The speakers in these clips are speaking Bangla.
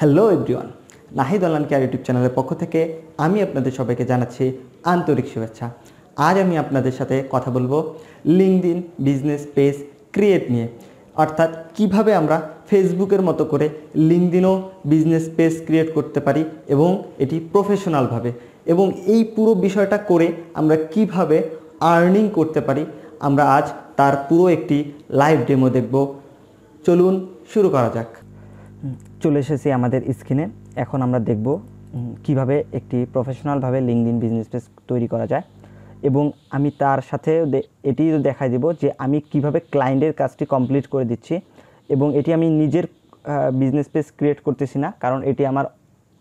Hello everyone, Nahid online care YouTube চ্যানেলের পক্ষ থেকে আমি আপনাদের সবাইকে জানাচ্ছি আন্তরিক শুভেচ্ছা। আজ আমি আপনাদের সাথে কথা বলবো লিঙ্কডইন বিজনেস পেজ ক্রিয়েট নিয়ে, অর্থাৎ কিভাবে আমরা ফেসবুকের মতো করে লিঙ্কডইনও বিজনেস পেজ ক্রিয়েট করতে পারি এবং এটি প্রফেশনালভাবে, এবং এই পুরো বিষয়টা করে আমরা কিভাবে আর্নিং করতে পারি আমরা আজ তার পুরো একটি লাইভ ডেমো দেখব। চলুন শুরু করা যাক। চলে এসেছি আমাদের স্ক্রিনে। এখন আমরা দেখব কিভাবে একটি প্রফেশনালভাবে লিঙ্কডইন বিজনেস পেজ তৈরি করা যায়, এবং আমি তার সাথে এটি দেখাই দেব যে আমি কিভাবে ক্লায়েন্টের কাজটি কমপ্লিট করে দিচ্ছি। এবং এটি আমি নিজের বিজনেস পেজ ক্রিয়েট করতেছি না, কারণ এটি আমার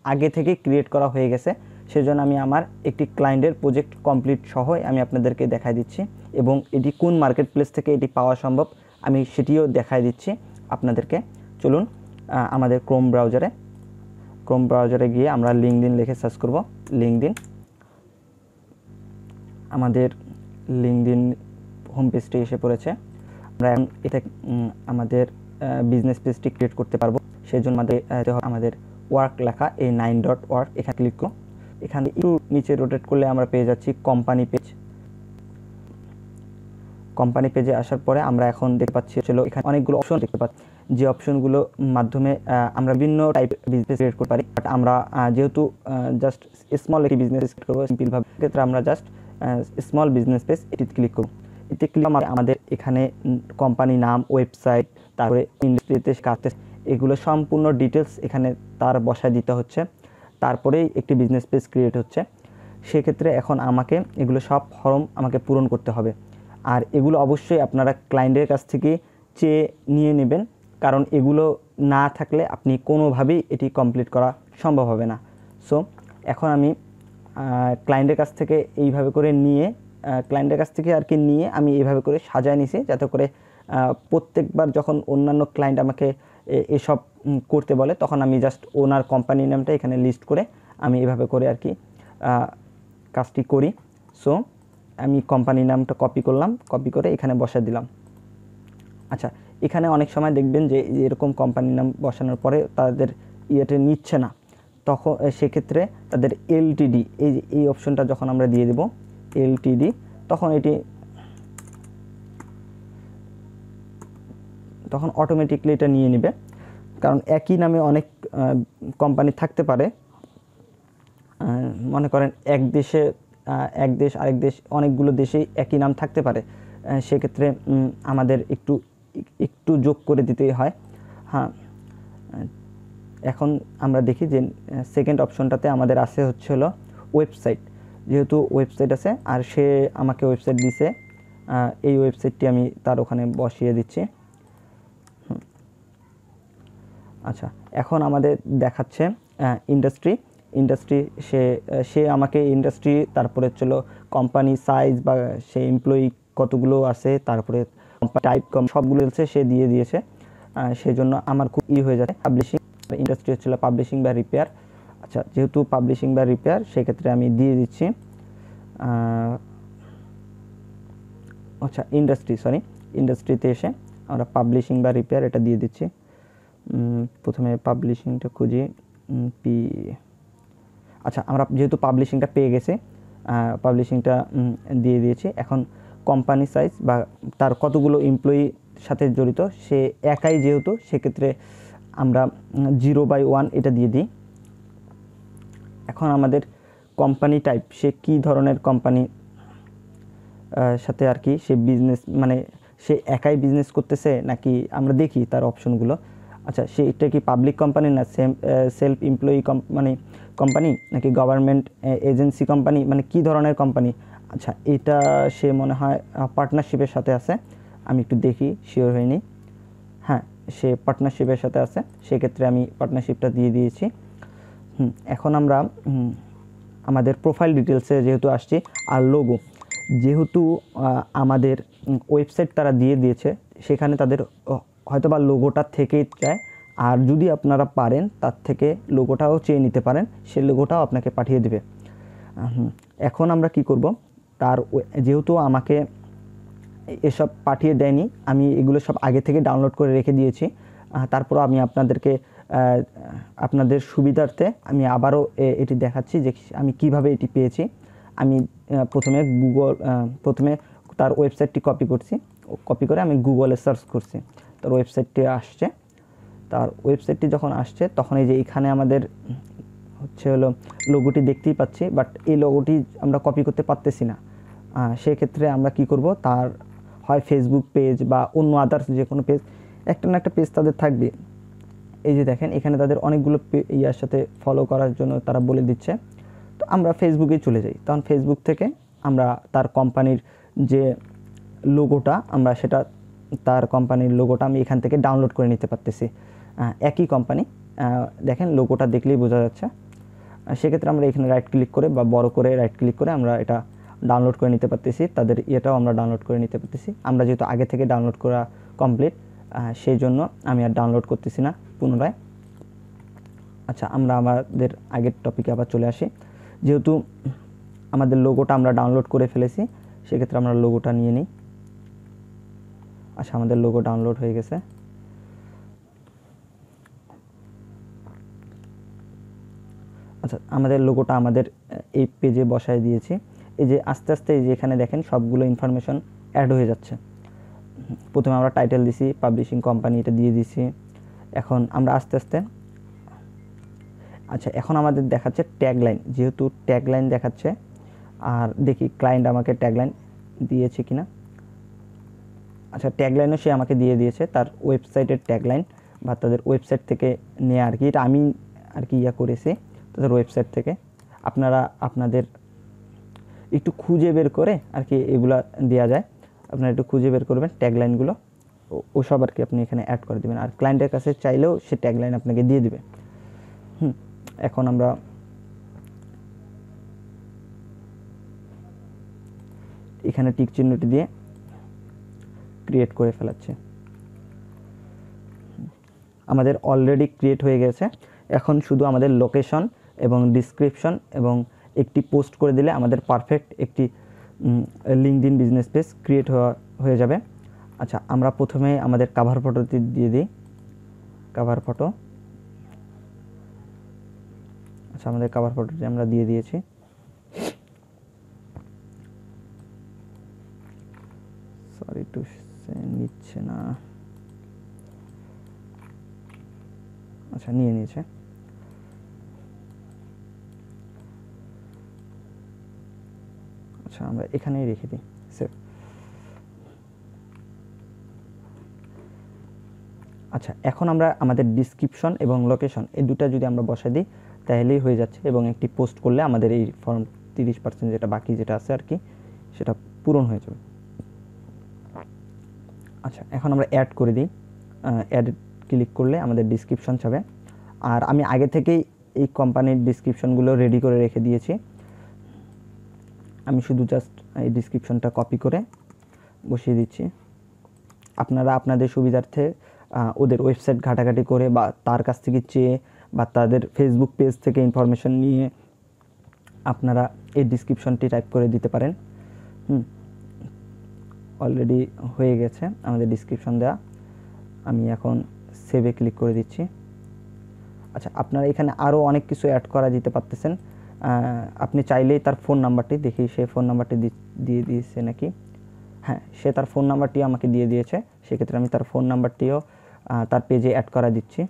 আগে থেকে ক্রিয়েট করা হয়ে গেছে। সেজন্য আমি আমার একটি ক্লায়েন্টের প্রজেক্ট কমপ্লিট সহ আমি আপনাদেরকে দেখাই দিচ্ছি, এবং এটি কোন মার্কেট প্লেস থেকে এটি পাওয়া সম্ভব আমি সেটিও দেখাই দিচ্ছি আপনাদেরকে। চলুন আমাদের ক্রোম ব্রাউজারে গিয়ে আমরা লিঙ্কডইন লিখে সার্চ করব। লিঙ্কডইন, আমাদের লিঙ্কডইন হোম পেজটি এসে পড়েছে। আমরা এখন এটা আমাদের বিজনেস পেজটি ক্রিয়েট করতে পারবো। সেই জন্য আমাদের ওয়ার্ক লেখা এই 9.org এখানে ক্লিক করব। এখানে একটু নিচে রোটেট করলে আমরা পেয়ে যাচ্ছি কোম্পানি পেজ। কোম্পানি পেজে আসার পরে আমরা এখন দেখতে পাচ্ছি চলো এখানে অনেকগুলো অপশন দেখতে পাচ্ছি, যে অপশনগুলো মাধ্যমে আমরা বিভিন্ন টাইপ বিজনেস ক্রিয়েট করতে পারি। বাট আমরা যেহেতু জাস্ট স্মল একটি বিজনেস ক্রিয়েট করবো সিম্পলভাবে, ক্ষেত্রে আমরা জাস্ট স্মল বিজনেস পেজ এটিতে ক্লিক করব। এতে ক্লিক আমাদের এখানে কোম্পানি নাম, ওয়েবসাইট, তারপরে ইন্ডাস্ট্রিতে কাজ, এগুলো সম্পূর্ণ ডিটেলস এখানে তার বসায় দিতে হচ্ছে, তারপরেই একটি বিজনেস পেজ ক্রিয়েট হচ্ছে। সেক্ষেত্রে এখন আমাকে এগুলো সব ফর্ম আমাকে পূরণ করতে হবে, আর এগুলো অবশ্যই আপনারা ক্লায়েন্টের কাছ থেকে চেয়ে নিয়ে নেবেন, কারণ এগুলো না থাকলে আপনি কোনোভাবেই এটি কমপ্লিট করা সম্ভব হবে না। সো এখন আমি ক্লায়েন্টের কাছ থেকে এইভাবে করে নিয়ে আমি এইভাবে করে সাজায় নিছি, যাতে করে প্রত্যেকবার যখন অন্যান্য ক্লায়েন্ট আমাকে এসব করতে বলে তখন আমি জাস্ট ওনার কোম্পানি নামটা এখানে লিস্ট করে আমি এভাবে করে আর কি কাজটি করি। সো আমি কোম্পানি নামটা কপি করলাম, কপি করে এখানে বসা দিলাম। আচ্ছা, এখানে অনেক সময় দেখবেন যে এরকম কোম্পানি নাম বসানোর পরে তাদের ইয়েটা নিচ্ছে না, তখন সেক্ষেত্রে তাদের এলটিডি এই অপশনটা যখন আমরা দিয়ে দেব এলটিডি, তখন অটোমেটিকলি এটা নিয়ে নেবে, কারণ একই নামে অনেক কোম্পানি থাকতে পারে। মনে করেন এক দেশ আরেক দেশ, অনেকগুলো দেশেই একই নাম থাকতে পারে। সেক্ষেত্রে আমাদের একটু যোগ করে দিতেই হয়। হ্যাঁ, এখন আমরা দেখি যে সেকেন্ড অপশনটাতে আমাদের আছে হলো ওয়েবসাইট। যেহেতু ওয়েবসাইট আছে আর সে আমাকে ওয়েবসাইট দিছে, এই ওয়েবসাইটটি আমি তার ওখানে বসিয়ে দিচ্ছি। আচ্ছা, এখন আমাদের দেখাচ্ছে ইন্ডাস্ট্রি, সে আমাকে ইন্ডাস্ট্রি, তারপরে চলো কোম্পানি সাইজ বা সে এমপ্লয়ি কতগুলো আছে, তারপরে টাইপ সবগুলো সে দিয়ে দিয়েছে। সেই জন্য আমার খুব হয়ে যায়। পাবলিশিং ইন্ডাস্ট্রি হচ্ছিল পাবলিশিং বা রিপেয়ার। আচ্ছা, যেহেতু পাবলিশিং বা রিপেয়ার সেক্ষেত্রে আমি দিয়ে দিচ্ছি আচ্ছা ইন্ডাস্ট্রিতে এসে আমরা পাবলিশিং বা রিপেয়ার এটা দিয়ে দিচ্ছি। প্রথমে পাবলিশিংটা খুঁজি আচ্ছা, আমরা যেহেতু পাবলিশিংটা পেয়ে গেছি, পাবলিশিংটা দিয়ে দিয়েছি। এখন কোম্পানি সাইজ বা তার কতগুলো এমপ্লয়ি সাথে জড়িত, সে একাই যেহেতু, সেক্ষেত্রে আমরা 0/1 এটা দিয়ে দিই। এখন আমাদের কোম্পানি টাইপ, সে কী ধরনের কোম্পানি সাথে আর কি সে বিজনেস, মানে সে একাই বিজনেস করতেছে নাকি, আমরা দেখি তার অপশনগুলো। আচ্ছা, সে এটা কি পাবলিক কোম্পানি না সেলফ এমপ্লয়ি কোম্পানি নাকি গভর্নমেন্ট এজেন্সি কোম্পানি, মানে কি ধরনের কোম্পানি। আচ্ছা, এটা সে মনে হয় পার্টনারশিপের সাথে আছে, আমি একটু দেখি, শিওর হয়নি। হ্যাঁ, সে পার্টনারশিপের সাথে আছে, সেক্ষেত্রে আমি পার্টনারশিপটা দিয়ে দিয়েছি। এখন আমরা আমাদের প্রোফাইল ডিটেলসে যেহেতু আসছি, আর লোগো, যেহেতু আমাদের ওয়েবসাইট তারা দিয়ে দিয়েছে, সেখানে তাদের হয়তোবা লোগোটা থেকেই চায়, আর যদি আপনারা পারেন তার থেকে লোগোটাও চেয়ে নিতে পারেন, সে লোগোটাও আপনাকে পাঠিয়ে দেবে। এখন আমরা কি করব, তার যেহেতু আমাকে এসব পাঠিয়ে দেয়নি, আমি এগুলো সব আগে থেকে ডাউনলোড করে রেখে দিয়েছি। তারপর আমি আপনাদেরকে আপনাদের সুবিধার্থে আমি আবারও এটি দেখাচ্ছি যে আমি কিভাবে এটি পেয়েছি। আমি প্রথমে তার ওয়েবসাইটটি কপি করে আমি গুগলে সার্চ করছি, তার ওয়েবসাইটটি আসছে। তার ওয়েবসাইটটি যখন আসছে তখন এই যে এখানে আমাদের হলো লোগোটি দেখতেই পাচ্ছি, বাট এই লোগোটি আমরা কপি করতে পারতেছি না। সেক্ষেত্রে আমরা কি করব, তার হয় ফেসবুক পেজ বা অন্য আদার্স যে কোনো পেজ, একটা না একটা পেজ তাদের থাকবে। এই যে দেখেন এখানে তাদের অনেকগুলো ইয়ার সাথে ফলো করার জন্য তারা বলে দিচ্ছে। তো আমরা ফেসবুকে চলে যাই, তখন ফেসবুক থেকে আমরা তার কোম্পানির যে লোগোটা তার কোম্পানির লোগোটা আমি এখান থেকে ডাউনলোড করে নিতে পারতেছি। একই কোম্পানি, দেখেন লোগোটা দেখলেই বোঝা যাচ্ছে। সেক্ষেত্রে আমরা এখানে রাইট ক্লিক করে বা বড় করে রাইট ক্লিক করে আমরা এটা ডাউনলোড করে নিতে পারতেছি। তাদের ইয়েটাও আমরা ডাউনলোড করে নিতে পারতেছি। আমরা যেহেতু আগে থেকে ডাউনলোড করা কমপ্লিট, সেই জন্য আমি আর ডাউনলোড করতেছি না পুনরায়। আচ্ছা, আমরা আমাদের আগের টপিকে আবার চলে আসি। যেহেতু আমাদের লোগোটা আমরা ডাউনলোড করে ফেলেছি, সেক্ষেত্রে আমরা লোগোটা নিয়ে নিই। আচ্ছা, আমাদের লোগো ডাউনলোড হয়ে গেছে। আচ্ছা, আমাদের লোগোটা আমাদের এই পেজে বসায় দিয়েছি। এই যে আস্তে আস্তে এই যে এখানে দেখেন সবগুলো ইনফরমেশন অ্যাড হয়ে যাচ্ছে। প্রথমে আমরা টাইটেল দিছি, পাবলিশিং কোম্পানি এটা দিয়ে দিছি। এখন আমরা আস্তে আস্তে, আচ্ছা এখন আমাদের দেখাচ্ছে ট্যাগলাইন, যেহেতু ট্যাগলাইন দেখাচ্ছে, আর দেখি ক্লায়েন্ট আমাকে ট্যাগলাইন দিয়েছে কিনা। আচ্ছা, ট্যাগলাইনও সে আমাকে দিয়ে দিয়েছে, তার ওয়েবসাইটের ট্যাগলাইন বা তাদের ওয়েবসাইট থেকে নেওয়া আর কি। এটা আমি আর কি করেছি তাদের ওয়েবসাইট থেকে। আপনারা আপনাদের একটু খুঁজে বের করে আর কি এগুলা দেওয়া যায়, আপনারা একটু খুঁজে বের করবেন ট্যাগলাইনগুলো, ওসব আর কি আপনি এখানে অ্যাড করে দেবেন। আর ক্লায়েন্টের কাছে চাইলেও সে ট্যাগলাইন আপনাকে দিয়ে দেবে। এখন আমরা এখানে টিক চিহ্নটি দিয়ে ক্রিয়েট করে ফেলাচ্ছি। আমাদের অলরেডি ক্রিয়েট হয়ে গেছে। এখন শুধু আমাদের লোকেশন এবং ডিসক্রিপশন এবং একটি পোস্ট করে দিলে আমাদের পারফেক্ট একটি লিঙ্কডইন বিজনেস পেজ ক্রিয়েট হয়ে যাবে। আচ্ছা, আমরা প্রথমে আমাদের কভার ফটোটি দিয়ে দিই। কভার ফটো, আচ্ছা আমাদের কভার ফটোটি আমরা দিয়ে দিয়েছি। সরি টু সে নিচ্ছে না, আচ্ছা নিয়ে নিয়েছে। আচ্ছা, আমরা এখানেই রেখে দিই সেভ। আচ্ছা, এখন আমরা আমাদের ডিসক্রিপশন এবং লোকেশন এই দুটো যদি আমরা বসাই দিই তাহলেই হয়ে যাচ্ছে, এবং একটি পোস্ট করলে আমাদের এই ফর্ম 30% যেটা বাকি যেটা আছে আর কি সেটা পূরণ হয়ে যাবে। আচ্ছা, এখন আমরা অ্যাড করে দিই। অ্যাড ক্লিক করলে আমাদের ডিসক্রিপশন যাবে। আর আমি আগে থেকেই এই কোম্পানির ডিসক্রিপশনগুলো রেডি করে রেখে দিয়েছি। আমি শুধু জাস্ট এই ডিসক্রিপশনটা কপি করে বসিয়ে দিচ্ছি। আপনারা আপনাদের সুবিধার্থে ওদের ওয়েবসাইট ঘাটাঘাটি করে বা তার কাছ থেকে চেয়ে বা তাদের ফেসবুক পেজ থেকে ইনফরমেশন নিয়ে আপনারা এই ডিসক্রিপশনটি টাইপ করে দিতে পারেন। অলরেডি হয়ে গেছে আমাদের ডিসক্রিপশন দেওয়া। আমি এখন সেভে ক্লিক করে দিচ্ছি। আচ্ছা, আপনারা এখানে আরও অনেক কিছু অ্যাড করা দিতে পারতেছেন। আপনি চাইলেই তার ফোন নাম্বারটি, দেখি সে ফোন নাম্বারটি দিয়ে দিয়েছে নাকি। হ্যাঁ, সে তার ফোন নাম্বারটিও আমাকে দিয়ে দিয়েছে। সেক্ষেত্রে আমি তার ফোন নাম্বারটিও তার পেজে অ্যাড করা দিচ্ছি।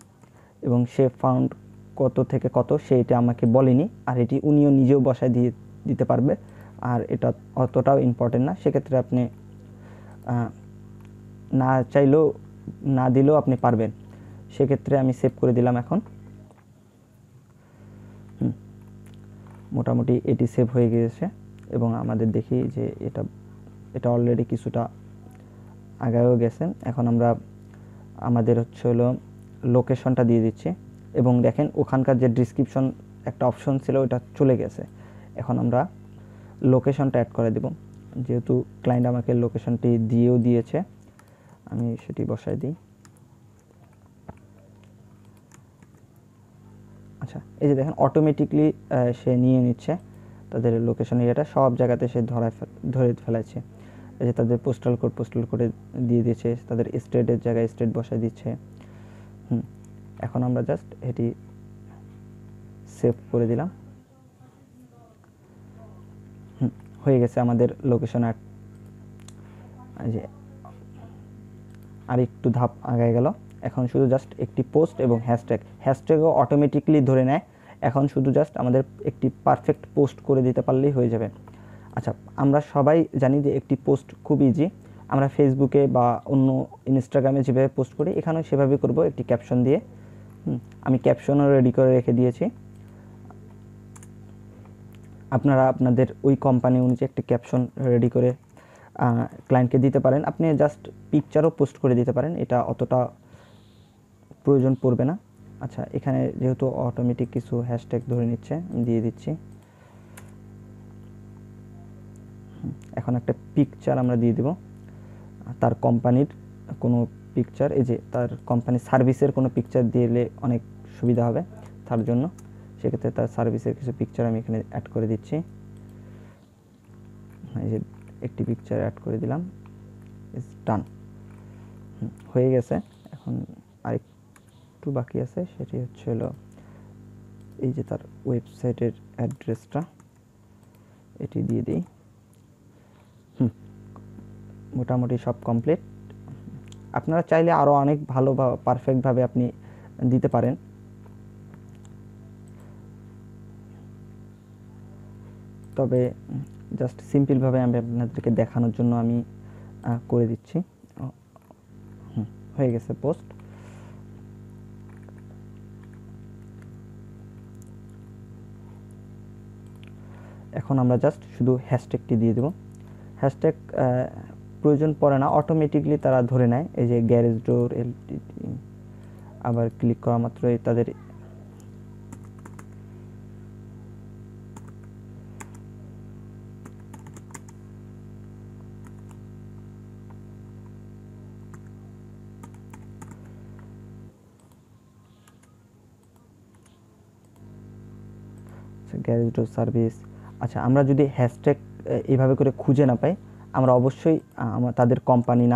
এবং সে ফাউন্ড কত থেকে কত সেইটা আমাকে বলেনি, আর এটি উনিও নিজেও বসায় দিতে পারবে। আর এটা অতটাও ইম্পর্টেন্ট না, সেক্ষেত্রে আপনি না চাইলেও না দিলেও আপনি পারবেন। সেক্ষেত্রে আমি সেভ করে দিলাম। এখন মোটামুটি এটি সেভ হয়ে গিয়েছে, এবং আমাদের দেখি যে এটা অলরেডি কিছুটা আগায়ও গেছে। এখন আমরা আমাদের হলো লোকেশনটা দিয়ে দিচ্ছি, এবং দেখেন ওখানকার যে ডিসক্রিপশন একটা অপশন ছিল ওটা চলে গেছে। এখন আমরা লোকেশনটা অ্যাড করে দেব, যেহেতু ক্লায়েন্ট আমাকে লোকেশনটি দিয়েও দিয়েছে, আমি সেটি বসাই দিই। আচ্ছা, এই যে দেখেন অটোমেটিকলি সে নিয়ে নিচ্ছে তাদের লোকেশন এরিয়াটা, সব জায়গাতে সে ধরে ফেলাচ্ছে। এই যে তাদের পোস্টাল কোডে দিয়ে দিয়েছে, তাদের স্টেটের জায়গায় স্টেট বসায় দিচ্ছে। এখন আমরা জাস্ট এটি সেভ করে দিলাম। হয়ে গেছে আমাদের লোকেশন অ্যাড। যে আর একটু ধাপ আগায় গেল। এখন শুধু জাস্ট একটি পোস্ট এবং হ্যাশট্যাগও অটোমেটিকলি ধরে নেয়। এখন শুধু জাস্ট আমাদের একটি পারফেক্ট পোস্ট করে দিতে পারলেই হয়ে যাবে। আচ্ছা, আমরা সবাই জানি যে একটি পোস্ট খুব ইজি। আমরা ফেসবুকে বা অন্য ইনস্টাগ্রামে যেভাবে পোস্ট করি এখানেও সেভাবে করব, একটি ক্যাপশন দিয়ে। আমি ক্যাপশনও রেডি করে রেখে দিয়েছি। আপনারা আপনাদের ওই কোম্পানি অনুযায়ী একটি ক্যাপশন রেডি করে ক্লায়েন্টকে দিতে পারেন। আপনি জাস্ট পিকচারও পোস্ট করে দিতে পারেন, এটা অতটা প্রয়োজন পড়বে না। আচ্ছা, এখানে যেহেতু অটোমেটিক কিছু হ্যাশট্যাগ ধরে নিচ্ছে, আমি দিয়ে দিচ্ছি। এখন একটা পিকচার আমরা দিয়ে দেব, তার কোম্পানির কোনো পিকচার। এই যে তার কোম্পানির সার্ভিসের কোনো পিকচার দিলে অনেক সুবিধা হবে তার জন্য। সেক্ষেত্রে তার সার্ভিসের কিছু পিকচার আমি এখানে অ্যাড করে দিচ্ছি। এই যে একটি পিকচার অ্যাড করে দিলাম, ইজ ডান, হয়ে গেছে। এখন আরেকটু বাকি আছে, সেটি হচ্ছে হলো এই যে তার ওয়েবসাইটের অ্যাড্রেসটা, এটি দিয়ে দিই। মোটামুটি সব কমপ্লিট। আপনারা চাইলে আরও অনেক ভালো বা পারফেক্টভাবে আপনি দিতে পারেন। তবে জাস্ট সিম্পলভাবে আমি আপনাদেরকে দেখানোর জন্য আমি করে দিচ্ছি। হয়ে গেছে পোস্ট। এখন আমরা জাস্ট শুধু হ্যাশট্যাগটি দিয়ে দেব। হ্যাশট্যাগ প্রয়োজন পড়ে না, অটোমেটিকলি তারা ধরে নেয়। এই যে গ্যারেজ ডোর এলটিডি, আবার ক্লিক করা মাত্রই তাদের গ্যারেজ ডোর সার্ভিস। আচ্ছা, আমরা যদি হ্যাশট্যাগ এইভাবে করে খুঁজে না পাই, আমরা অবশ্যই তাদের কোম্পানি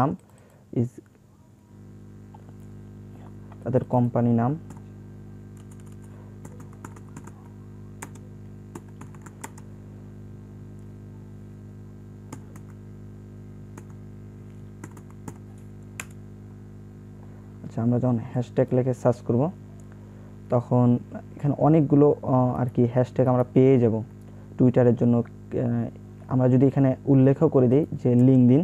নাম আচ্ছা, আমরা যখন হ্যাশট্যাগ লিখে সার্চ করব তখন এখানে অনেকগুলো আর কি হ্যাশট্যাগ আমরা পেয়ে যাব টুইটারের জন্য। আমরা যদি এখানে উল্লেখও করে দিই যে লিঙ্কডইন,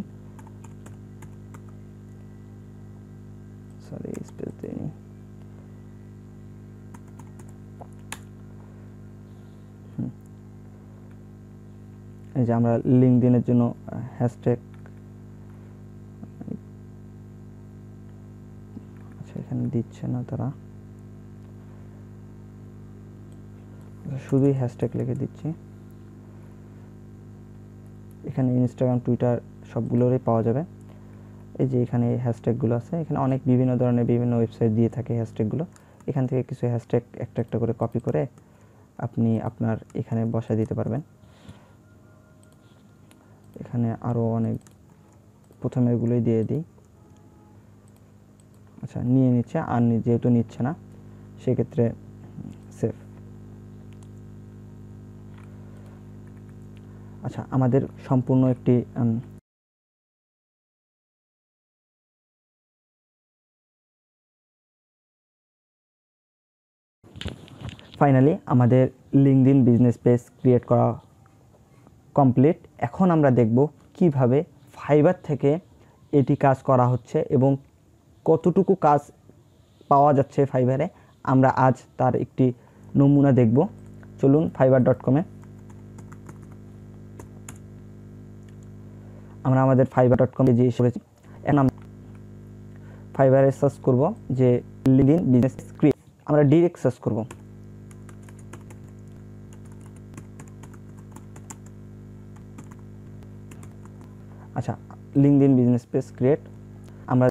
সরি স্পেস দিইনি, এই যে আমরা লিঙ্কডইনের জন্য হ্যাশট্যাগ, আচ্ছা এখানে দিচ্ছে না তারা, শুধুই হ্যাশট্যাগ লিখে দিচ্ছি। এখানে ইনস্টাগ্রাম, টুইটার সবগুলোরই পাওয়া যাবে। এই যে এখানে হ্যাশট্যাগুলো আছে, এখানে অনেক বিভিন্ন ধরনের বিভিন্ন ওয়েবসাইট দিয়ে থাকে হ্যাশট্যাগুলো। এখান থেকে কিছু হ্যাশট্যাগ একটা একটা করে কপি করে আপনি আপনার এখানে বসায় দিতে পারবেন। এখানে আরও অনেক, প্রথমে এগুলোই দিয়ে দিই। আচ্ছা, নিয়ে নিচ্ছে, আর যেহেতু নিচ্ছে না সেক্ষেত্রে সেভ। আচ্ছা, আমাদের সম্পূর্ণ একটি ফাইনালি আমাদের লিঙ্কডইন বিজনেস পেজ ক্রিয়েট করা কমপ্লিট। এখন আমরা দেখব কিভাবে ফাইবার থেকে এটি কাজ করা হচ্ছে এবং কতটুকু কাজ পাওয়া যাচ্ছে ফাইবারে। আমরা আজ তার একটি নমুনা দেখব। চলুন fiverr.com-এ আমরা আমাদের fiverr.com-এ যে এসেছি। এখন আমরা ফাইবারে সার্চ করব যে লিঙ্কডইন বিজনেস ক্রিয়েট, আমরা ডিরেক্ট সার্চ করব। আচ্ছা, লিঙ্কডইন বিজনেস পেজ ক্রিয়েট আমরা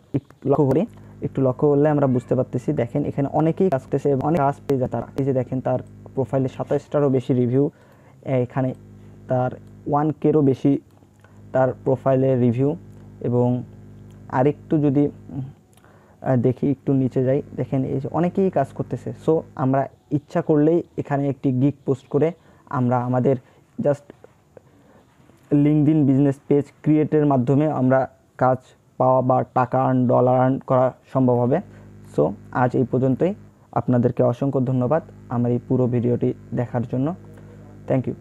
একটু লক্ষ্য করলে আমরা বুঝতে পারতেছি। দেখেন এখানে অনেকেই কাজ করতেছে এবং অনেক কাজ পেয়ে যায় তারা। এই যে দেখেন তার প্রোফাইলে 27টারও বেশি রিভিউ, এখানে তার 1K-রও বেশি তার প্রোফাইলে রিভিউ। এবং আরেকটু যদি দেখি একটু নিচে যাই, দেখেন এই যে অনেকেই কাজ করতেছে। সো আমরা ইচ্ছা করলেই এখানে একটি গিগ পোস্ট করে আমরা আমাদের জাস্ট লিঙ্কডইন বিজনেস পেজ ক্রিয়েটের মাধ্যমে আমরা কাজ পাওয়া বা টাকা ডলার আর্ন করা সম্ভব হবে। সো আজ এই পর্যন্তই। আপনাদেরকে অসংখ্য ধন্যবাদ আমার এই পুরো ভিডিওটি দেখার জন্য। Thank you.